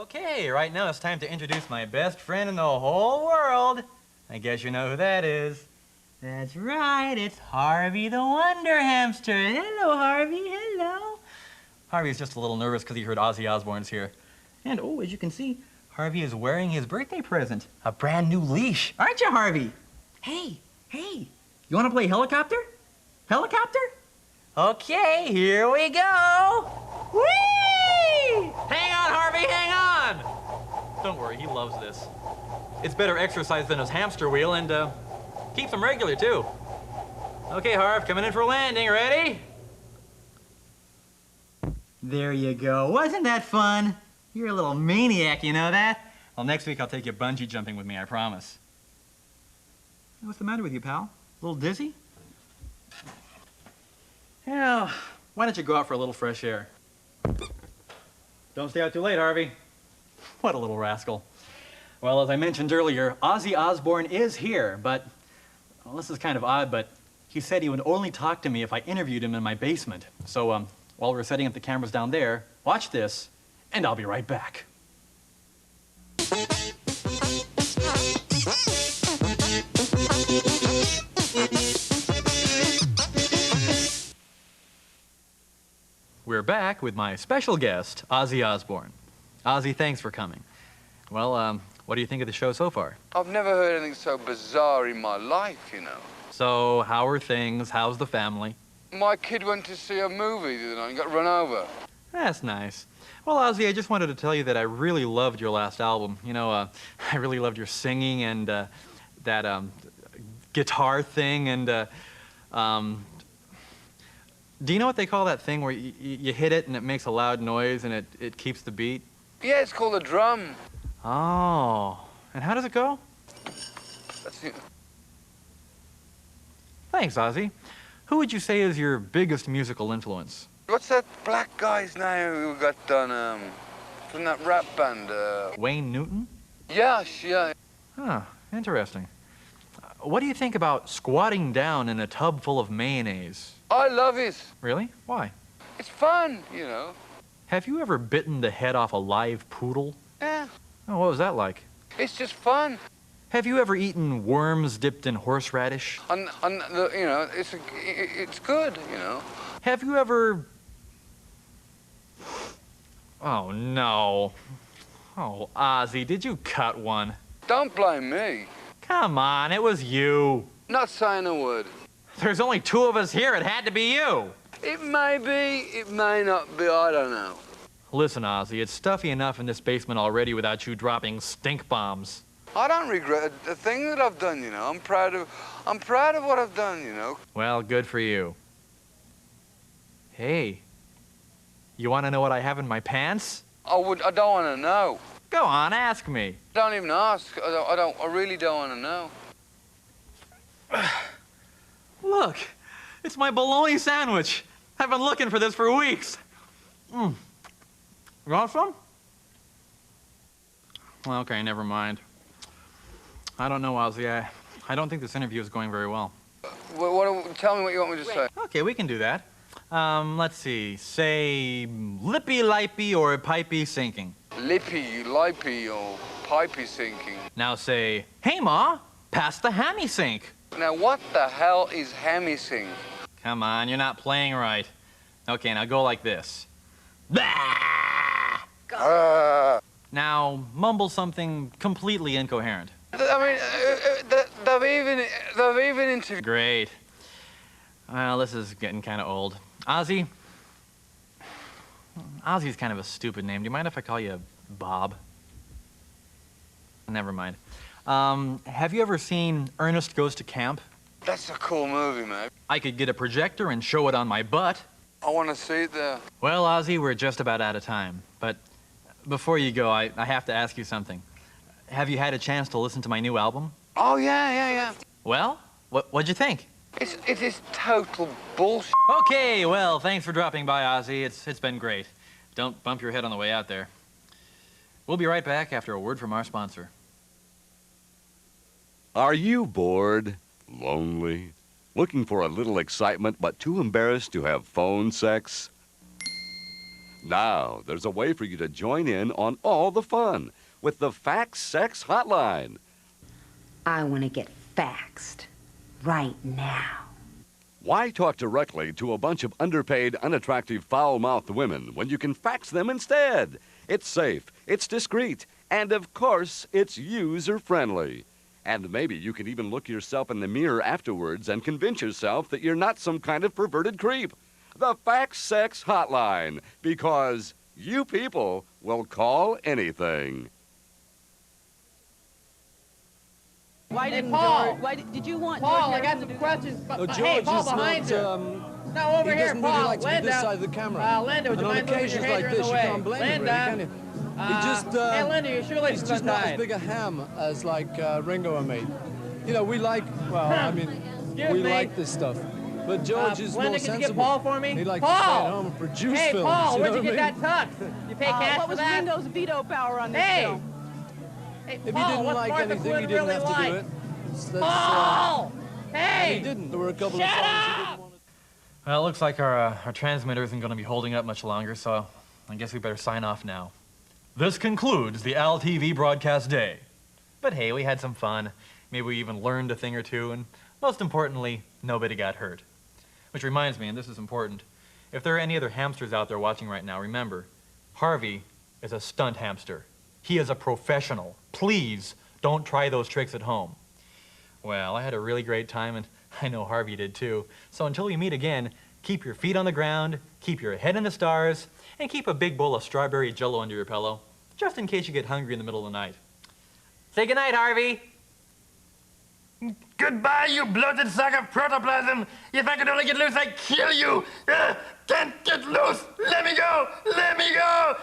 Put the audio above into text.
Okay, right now it's time to introduce my best friend in the whole world. I guess you know who that is. That's right, it's Harvey the Wonder Hamster. Hello, Harvey, hello. Harvey's just a little nervous because he heard Ozzy Osbourne's here. And, oh, as you can see, Harvey is wearing his birthday present, a brand new leash. Aren't you, Harvey? Hey, you want to play helicopter? Helicopter? Okay, here we go. Whee! Hang on, Harvey, hang on! Don't worry, he loves this. It's better exercise than his hamster wheel and keeps him regular, too. Okay, Harv, coming in for landing. Ready? There you go. Wasn't that fun? You're a little maniac, you know that? Well, next week I'll take you bungee jumping with me, I promise. What's the matter with you, pal? A little dizzy? Yeah, why don't you go out for a little fresh air? Don't stay out too late, Harvey. What a little rascal. Well, as I mentioned earlier, Ozzy Osbourne is here, but, well, this is kind of odd, but he said he would only talk to me if I interviewed him in my basement. So, while we're setting up the cameras down there, watch this, and I'll be right back. We're back with my special guest, Ozzy Osbourne. Ozzy, thanks for coming. Well, what do you think of the show so far? I've never heard anything so bizarre in my life, you know. So, how are things? How's the family? My kid went to see a movie the other night and got run over. That's nice. Well, Ozzy, I just wanted to tell you that I really loved your last album. You know, I really loved your singing and that guitar thing and do you know what they call that thing where you hit it and it makes a loud noise and it keeps the beat? Yeah, it's called a drum. Oh, and how does it go? That's it. Thanks, Ozzy. Who would you say is your biggest musical influence? What's that black guy's name who got done from that rap band? Wayne Newton? Yes, yeah. Huh, interesting. What do you think about squatting down in a tub full of mayonnaise? I love it. Really? Why? It's fun, you know. Have you ever bitten the head off a live poodle? Yeah. Oh, what was that like? It's just fun. Have you ever eaten worms dipped in horseradish? You know, it's good, you know. Have you ever... Oh, no. Oh, Ozzy, did you cut one? Don't blame me. Come on, it was you. Not saying a word. There's only two of us here. It had to be you. It may be, it may not be, I don't know. Listen, Ozzy, it's stuffy enough in this basement already without you dropping stink bombs. I don't regret the thing that I've done, you know. I'm proud of what I've done, you know. Well, good for you. Hey, you want to know what I have in my pants? I don't want to know. Go on, ask me. Don't even ask. I really don't want to know. Look, it's my bologna sandwich. I've been looking for this for weeks. You want some? Well, okay, never mind. I don't know, Ozzy. I don't think this interview is going very well. Tell me what you want me to say. Okay, we can do that. Let's see. Say lippy-lippy or pipey sinking. Lippy, or pipey sinking. Now say, hey, Ma, pass the hammy sink. Now, what the hell is hammy sink? Come on, you're not playing right. Okay, now go like this. Now, mumble something completely incoherent. I mean, they've even interviewed... Great. Well, this is getting kind of old. Ozzy? Ozzy's kind of a stupid name. Do you mind if I call you Bob? Never mind. Have you ever seen Ernest Goes to Camp? That's a cool movie, man. I could get a projector and show it on my butt. I want to see it there. Well, Ozzy, we're just about out of time. But before you go, I have to ask you something. Have you had a chance to listen to my new album? Oh, yeah. Well, what'd you think? It is total bullshit. Okay, well, thanks for dropping by, Ozzy. It's been great. Don't bump your head on the way out there. We'll be right back after a word from our sponsor. Are you bored? Lonely? Looking for a little excitement but too embarrassed to have phone sex? Now, there's a way for you to join in on all the fun with the Fax Sex hotline. I want to get faxed right now. Why talk directly to a bunch of underpaid, unattractive, foul-mouthed women when you can fax them instead? It's safe, it's discreet, and of course, it's user-friendly. And maybe you can even look yourself in the mirror afterwards and convince yourself that you're not some kind of perverted creep. The Fax Sex hotline, because you people will call anything. Why didn't Paul. George, why did you want Paul, George I got Harrison some to do questions. George Hey, Paul, is behind you. not, No, over he here, doesn't Paul. really like to be Linda. this side of the camera. Linda, would you and on mind moving your occasions head? like You're in this, the you way. can't blame him, Linda. really, can you? He just, Hey, Linda, your shoelaces he's just not as untied. big a ham as like Ringo and me. You know, we like, well, I mean, Excuse we me. like this stuff. But George is Linda, more can you sensible. get Paul for me? He likes Paul! to stay at home and produce Hey, films. Paul, you where'd know you get what that tux? You pay cash what for was that? Ringo's veto power on this Hey! film? Hey, If Paul, he didn't what's like Martha anything, Quinn he didn't really have to like? do it. Paul! He Hey! didn't. There were a couple Shut of songs he up! didn't want to... Well, it looks like our transmitter isn't going to be holding up much longer, so I guess we better sign off now. This concludes the ALTV broadcast day. But hey, we had some fun. Maybe we even learned a thing or two, and most importantly, nobody got hurt. Which reminds me, and this is important, if there are any other hamsters out there watching right now, remember, Harvey is a stunt hamster. He is a professional. Please don't try those tricks at home. Well, I had a really great time, and I know Harvey did too. So until we meet again, keep your feet on the ground, keep your head in the stars, and keep a big bowl of strawberry jello under your pillow, just in case you get hungry in the middle of the night. Say goodnight, Harvey. Goodbye, you bloated sack of protoplasm. If I could only get loose, I'd kill you. Can't get loose. Let me go. Let me go.